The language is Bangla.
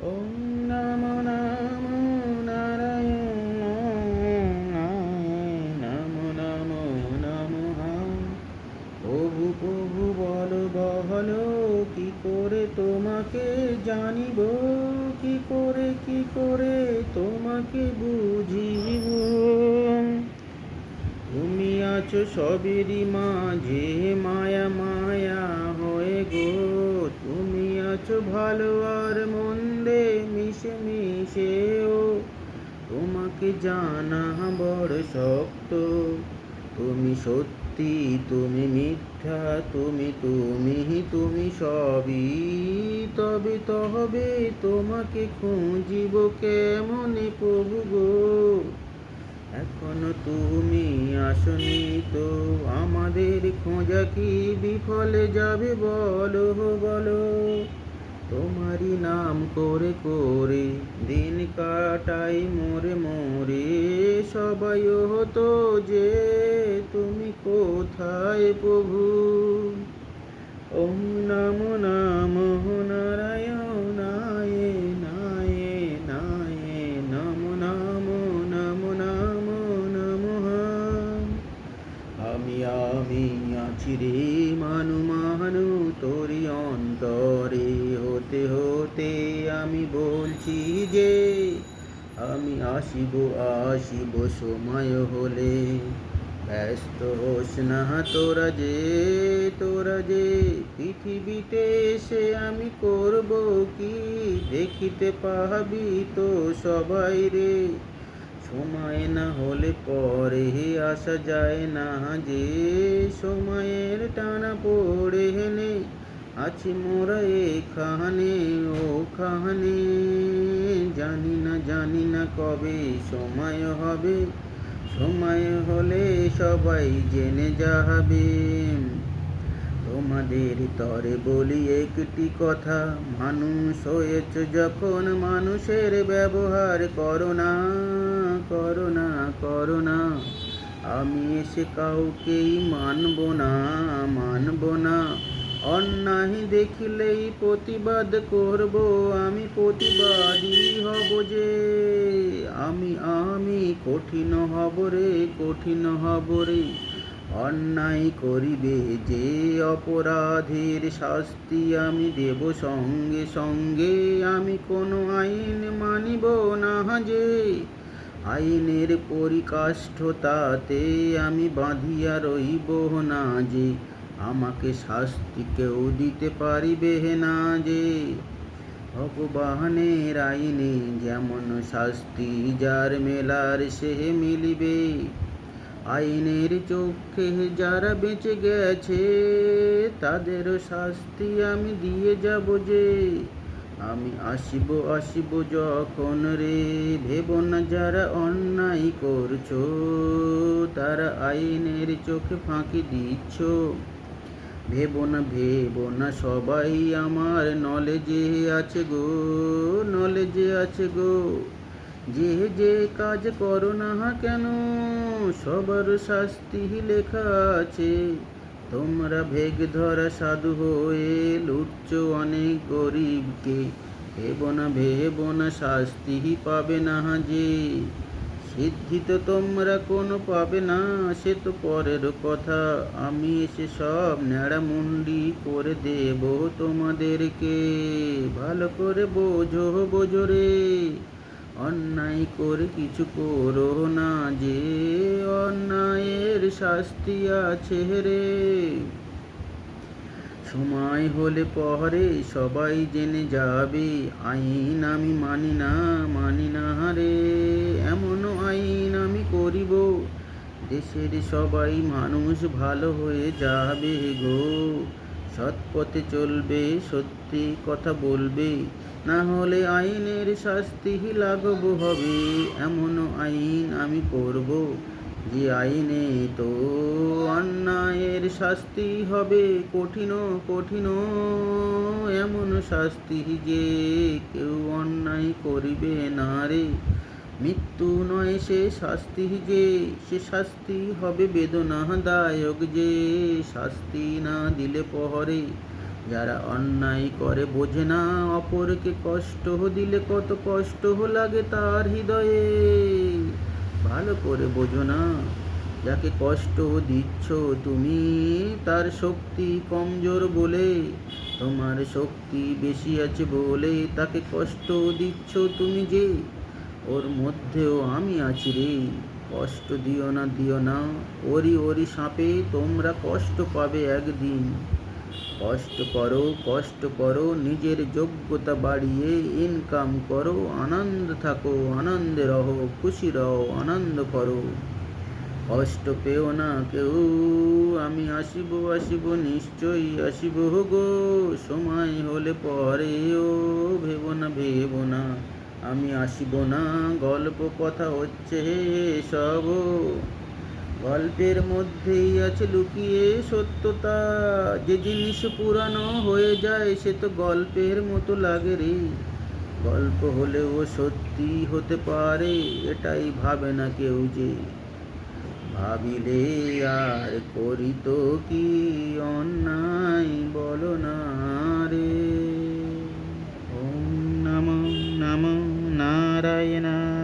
ওম নমো নমো নারায়ণায় নমো নমো নমঃ। প্রভু প্রভু বলো বলো, কি করে তোমাকে জানিব, কি করে তোমাকে বুঝিব। তুমি আছো সবেরই মাঝে, মায়া মায়া হয়ে গো। তুমি আছো ভালো আর মন্দে মিশে মিশেও। তোমাকে জানা বড় শক্ত। তুমি সত্যি, তুমি মিথ্যা, তুমি সবই। তবে তোমাকে খুঁজিব কেমনে প্রভু গো। এখনো তুমি আসনি তো, আমাদের খোঁজা কি বিফলে যাবে বলো বলো। তোমারই নাম করে করে দিন কাটাই মোরে মোরে। সবাই হতো যে তুমি কোথায় প্রভু। ওম নমো নমঃ নারায়ণায় নায়ে নায়ে নমো নমো নমো নমো নমঃ। আমি আছি রে মানু মানু তোরি অন্তরে, হতে হতে আমি বলছি যে আমি আসিব আসিব সময় হলে। ব্যস্ত হোস না তোরা যে পৃথিবীতে এসে আমি করব কি, দেখিতে পাবি তো সবাই রে। সময় না হলে পরে আসা যায় না যে, সময়ের টানা পড়ে হেনে আছি মোরা এখানে ওখানে। জানি না কবে সময় হবে, সময় হলে সবাই জেনে যাবে। তোমাদের তরে বলি একটি কথা, মানুষ হয়েছ যখন মানুষের ব্যবহার করো না। আমি এসে কাউকেই মানব না। অন্যায় দেখলেই প্রতিবাদ করব, আমি প্রতিবাদী হব যে। আমি কঠিন হব রে। অন্যায় করিবে যে অপরাধীর শাস্তি আমি দেব সঙ্গে সঙ্গে। আমি কোনো আইন মানিব না যে, আইনের পরিকাষ্ঠতাতে আমি বাঁধিয়া রইব না যে। আমাকে শাস্তি কেউ দিতে পারিবে না যে। ভগবানের আইনে যেমন শাস্তি যার মেলার সে মিলিবে। আইনের চোখে যারা বেঁচে গেছে, তাদেরও শাস্তি আমি দিয়ে যাব যে। আমি আসিব যখন রে। ভেবো না যারা অন্যায় করছো, তারা আইনের চোখে ফাঁকি দিচ্ছ। ভেবো না সবাই আমার নলেজে আছে গো। যে কাজ করো না কেন, সবার শাস্তি লেখা আছে। তোমরা ভেগ ধরা সাধু হয়ে লুটছো অনেক গরিবকে। ভেবো না শাস্তি পাবে না যে। সিদ্ধি তো তোমরা কোনো পাবে না, সে তো পরের কথা। আমি এসে সব ন্যাড়ামুন্ডি করে দেব তোমাদেরকে। ভালো করে বোঝো রে। অন্যায় করে কিছু করো না যে, অন্যায়ের শাস্তি আছে রে। সময় হলে পরে সবাই জেনে যাবে, আইন আমি মানি না রে। এমন আইন আমি করিব, দেশের সবাই মানুষ ভালো হয়ে যাবে গো। সৎ পথে চলবে, সত্যি কথা বলবে, না হলে আইনের শাস্তি লাঘব হবে। এমন আইন আমি করব যে আইনে তো অন্যায়ের শাস্তি হবে কঠিন। এমন শাস্তি যে কেউ অন্যায় করিবে না রে। মৃত্যু নয় সে শাস্তি হবে বেদনাদায়ক যে। শাস্তি না দিলে পরে যারা অন্যায় করে বোঝে না, অপরকে কষ্ট দিলে কত কষ্ট লাগে তার হৃদয়ে। ভালো করে বোঝো না, যাকে কষ্ট দিচ্ছ তুমি, তার শক্তি কমজোর বলে। তোমার শক্তি বেশি আছে বলে তাকে কষ্ট দিচ্ছ তুমি যে। ওর মধ্যেও আমি আছি রে, কষ্ট দিও না দিও না। ওরি ওরি সাপে তোমরা কষ্ট পাবে একদিন। কষ্ট করো, নিজের যোগ্যতা বাড়িয়ে ইনকাম করো, আনন্দ থাকো, আনন্দে রহো, খুশি রহো, আনন্দ করো। কষ্ট পেও না কেউ, আমি আসিব নিশ্চয়ই আসিব গো। সময় হলে পরেও ভেবো না আমি আসিব না। গল্প কথা হচ্ছে সব, গল্পের মধ্যেই আছে লুকিয়ে সত্যতা। যে জিনিস পুরানো হয়ে যায় সে তো গল্পের মতো লাগে রে। গল্প হলেও সত্যি হতে পারে, এটাই ভাবে না কেউ যে। ভাবিলে আর করি তো কি অন্যায় বলো না রে। ওম নমো নমো নারায়ণায়।